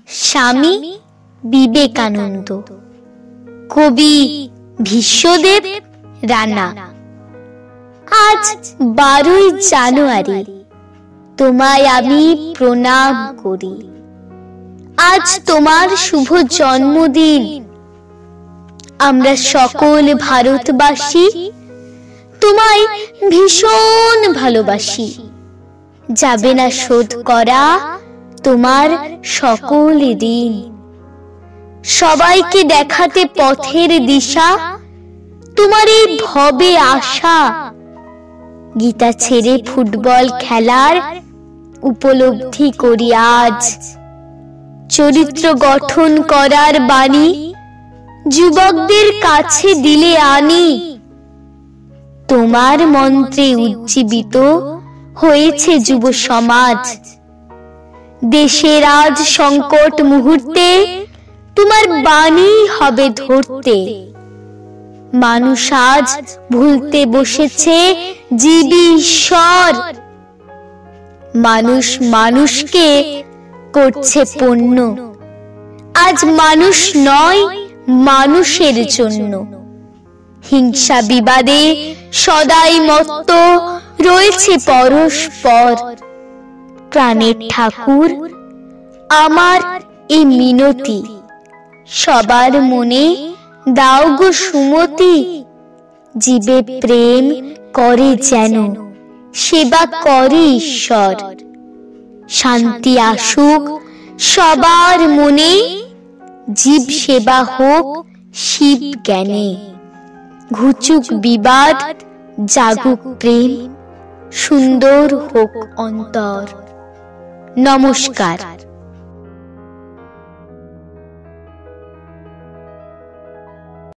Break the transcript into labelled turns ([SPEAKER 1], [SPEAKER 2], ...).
[SPEAKER 1] স্বামী বিবেকানন্দ, কবি বিশ্বদেব রানা। আজ 12ই জানুয়ারি, তোমায় আমি প্রণাম করি। আজ তোমার শুভ জন্মদিন। আমরা সকল ভারতবাসী তোমায় ভীষণ ভালোবাসি। যাবে না শোধ করা তোমার সকল ঋণ। সবাইকে দেখাতে পথের দিশা তোমার এই ভবে আশা। গীতা ছেড়ে ফুটবল খেলার উপলব্ধি করি আজ। চরিত্র গঠন করার বাণী যুবকদের কাছে দিলে আনি। তোমার মন্ত্রে উজ্জীবিত হয়েছে যুব সমাজ। দেশের আজ সংকট মুহূর্তে তোমার বাণী হবে ধরতে। মানুষ আজ ভুলতে বসেছে জীবী ঈশ্বর। মানুষ মানুষকে করছে পণ্য। আজ মানুষ নয় মানুষের জন্য। হিংসা বিবাদে সদাই মত্ত রয়েছে পরস্পর। প্রাণের ঠাকুর আমার এই মিনতি, সবার মনে দাও গো সুমতি। জীবে প্রেম করে যেন সেবা করে ঈশ্বর। শান্তি আসুক সবার মনে, জীব সেবা হোক শিব জ্ঞানে। ঘুচুক বিবাদ জাগুক প্রেম, সুন্দর হোক অন্তর। নমস্কার।